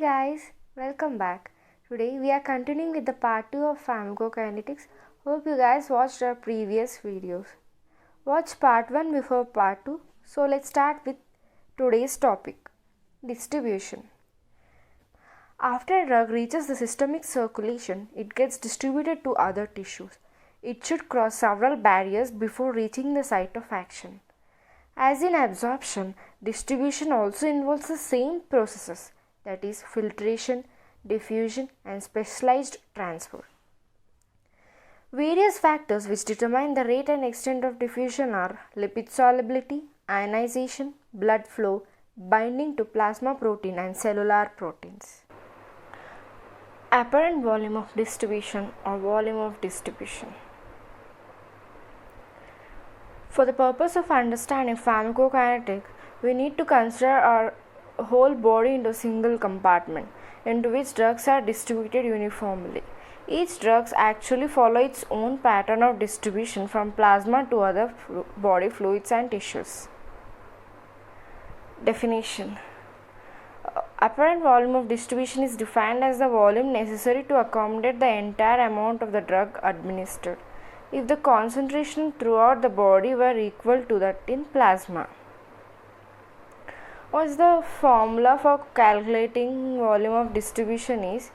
guys, welcome back. Today we are continuing with the part 2 of pharmacokinetics. Hope you guys watched our previous videos. Watch part 1 before part 2. So let's start with today's topic, distribution. After a drug reaches the systemic circulation, it gets distributed to other tissues. It should cross several barriers before reaching the site of action. As in absorption, distribution also involves the same processes, that is filtration, diffusion and specialized transport. Various factors which determine the rate and extent of diffusion are lipid solubility, ionization, blood flow, binding to plasma protein and cellular proteins. Apparent volume of distribution or volume of distribution. For the purpose of understanding pharmacokinetics, we need to consider our whole body into a single compartment into which drugs are distributed uniformly. Each drug actually follows its own pattern of distribution from plasma to other body fluids and tissues. Definition. Apparent volume of distribution is defined as the volume necessary to accommodate the entire amount of the drug administered, if the concentration throughout the body were equal to that in plasma. What's the formula for calculating volume of distribution is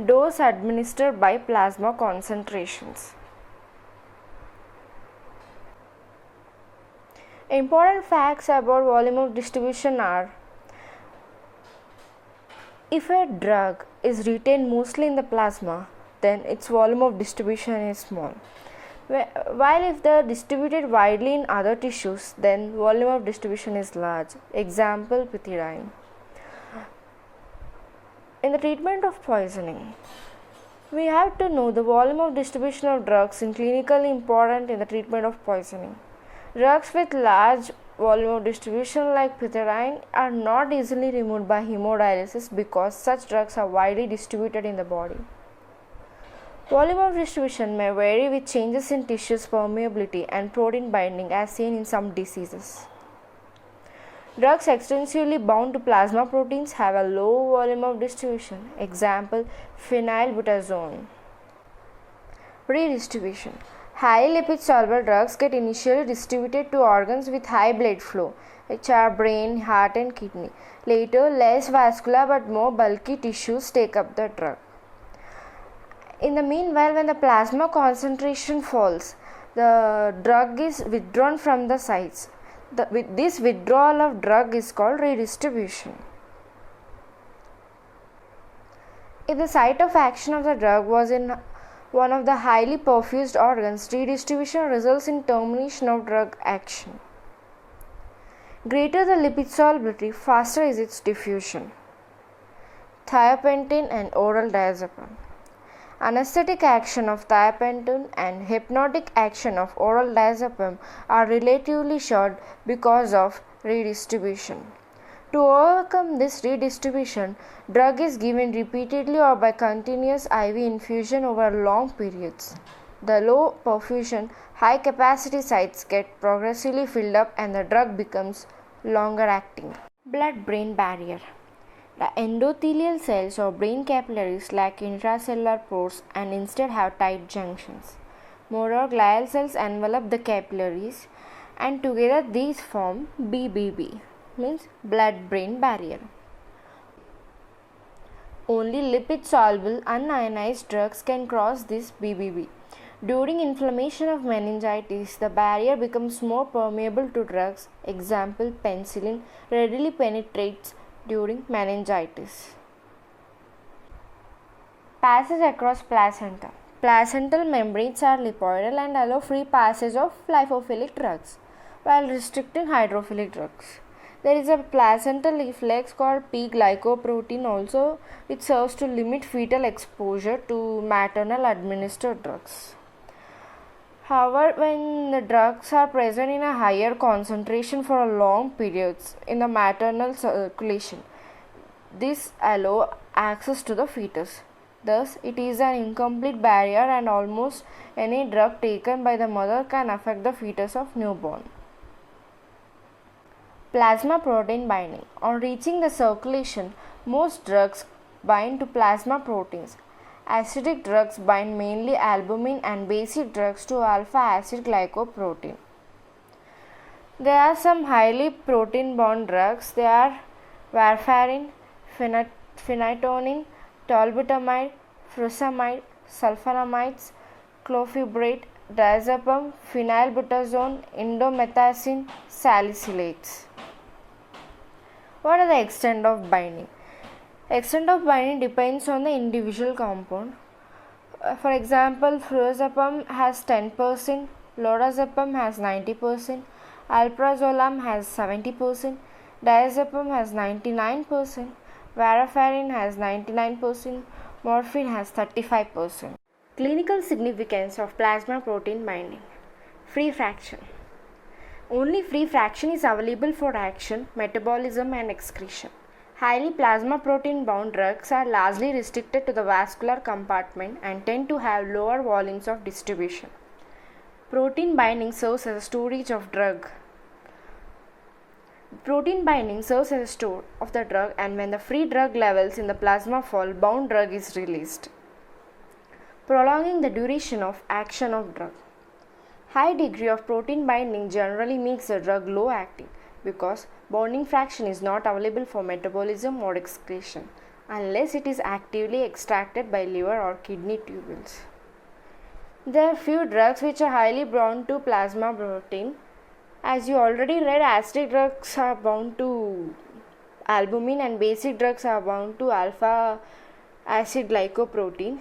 dose administered by plasma concentrations. Important facts about volume of distribution are: if a drug is retained mostly in the plasma, then its volume of distribution is small. While if they are distributed widely in other tissues, then volume of distribution is large. Example, pethidine. In the treatment of poisoning, we have to know the volume of distribution of drugs is clinically important in the treatment of poisoning. Drugs with large volume of distribution like pethidine are not easily removed by hemodialysis because such drugs are widely distributed in the body. Volume of distribution may vary with changes in tissues permeability and protein binding as seen in some diseases. Drugs extensively bound to plasma proteins have a low volume of distribution. Example, phenylbutazone. Redistribution. High lipid soluble drugs get initially distributed to organs with high blood flow, which are brain, heart and kidney. Later, less vascular but more bulky tissues take up the drug. In the meanwhile, when the plasma concentration falls, the drug is withdrawn from the sites. This withdrawal of drug is called redistribution. If the site of action of the drug was in one of the highly perfused organs, redistribution results in termination of drug action. Greater the lipid solubility, faster is its diffusion. Thiopentine and oral diazepam. Anesthetic action of thiopentine and hypnotic action of oral diazepam are relatively short because of redistribution. To overcome this redistribution, drug is given repeatedly or by continuous IV infusion over long periods. The low perfusion, high capacity sites get progressively filled up and the drug becomes longer acting. Blood-brain barrier. The endothelial cells or brain capillaries lack intracellular pores and instead have tight junctions. Moreover, glial cells envelop the capillaries and together these form BBB, means blood-brain barrier. Only lipid-soluble unionized drugs can cross this BBB. During inflammation of meningitis, the barrier becomes more permeable to drugs. Example, penicillin readily penetrates during meningitis. Passage across placenta. Placental membranes are lipoidal and allow free passage of lipophilic drugs while restricting hydrophilic drugs. There is a placental reflex called P-glycoprotein also, which serves to limit fetal exposure to maternal administered drugs. However, when the drugs are present in a higher concentration for long periods in the maternal circulation, this allows access to the fetus. Thus, it is an incomplete barrier and almost any drug taken by the mother can affect the fetus of newborn. Plasma protein binding. On reaching the circulation, most drugs bind to plasma proteins. Acidic drugs bind mainly albumin and basic drugs to alpha acid glycoprotein. There are some highly protein bound drugs. They are warfarin, phenytoin, tolbutamide, furosemide, sulfonamides, clofebrate, diazepam, phenylbutazone, indomethacin, salicylates. What are the extent of binding? Extent of binding depends on the individual compound. For example, flurazepam has 10%, lorazepam has 90%, alprazolam has 70%, diazepam has 99%, warfarin has 99%, morphine has 35%. Clinical significance of plasma protein binding. Free fraction. Only free fraction is available for action, metabolism and excretion. Highly plasma protein bound drugs are largely restricted to the vascular compartment and tend to have lower volumes of distribution. Protein binding serves as a storage of drug. Protein binding serves as a store of the drug, and when the free drug levels in the plasma fall, bound drug is released, prolonging the duration of action of drug. High degree of protein binding generally makes the drug low acting because bonding fraction is not available for metabolism or excretion unless it is actively extracted by liver or kidney tubules. There are few drugs which are highly bound to plasma protein. As you already read, acidic drugs are bound to albumin and basic drugs are bound to alpha acid glycoprotein.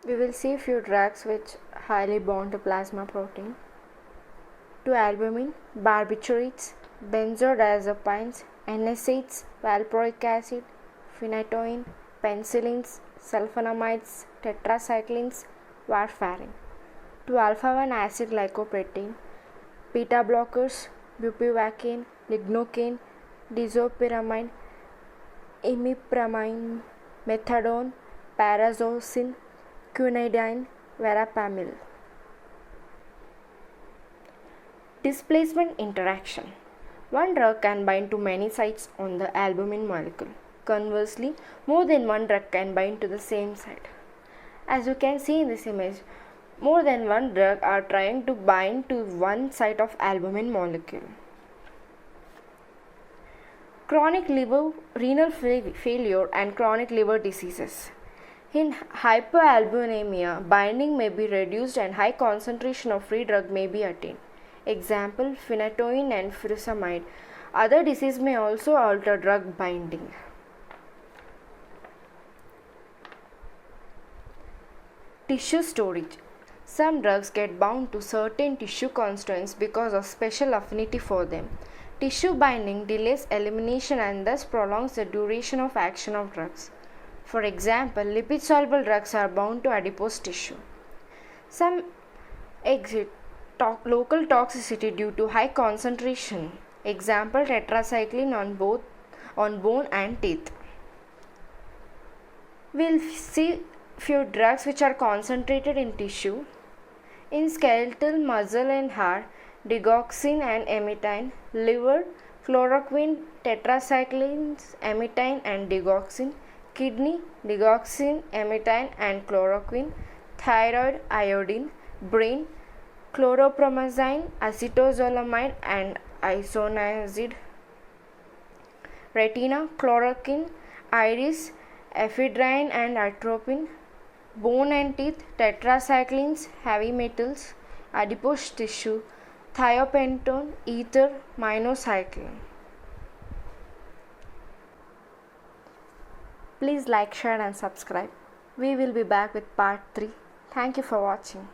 We will see few drugs which highly bound to plasma protein. To albumin, barbiturates, benzodiazepines, NSAIDs, valproic acid, phenytoin, penicillins, sulfonamides, tetracyclines, warfarin. To alpha-1 acid glycoprotein, beta blockers, bupivacaine, lignocaine, disopyramide, imipramine, methadone, parazosin, quinidine, verapamil. Displacement interaction. One drug can bind to many sites on the albumin molecule. Conversely, more than one drug can bind to the same site. As you can see in this image, more than one drug are trying to bind to one site of albumin molecule. Chronic renal failure and chronic liver diseases. In hypoalbuminemia, binding may be reduced and high concentration of free drug may be attained. Example, phenytoin and furosemide. Other disease may also alter drug binding. Tissue storage. Some drugs get bound to certain tissue constituents because of special affinity for them. Tissue binding delays elimination and thus prolongs the duration of action of drugs. For example, lipid-soluble drugs are bound to adipose tissue. Some exhibit local toxicity due to high concentration. Example, tetracycline on bone and teeth. We'll see few drugs which are concentrated in tissue. In skeletal, muscle and heart, digoxin and amytine. Liver, chloroquine, tetracyclines, amytine and digoxin. Kidney, digoxin, amytine and chloroquine. Thyroid, iodine. Brain, chlorpromazine, acetazolamide and isoniazid. Retina, chloroquine. Iris, ephedrine and atropine. Bone and teeth, tetracyclines, heavy metals. Adipose tissue, thiopentone, ether, minocycline. Please like, share and subscribe. We will be back with part 3. Thank you for watching.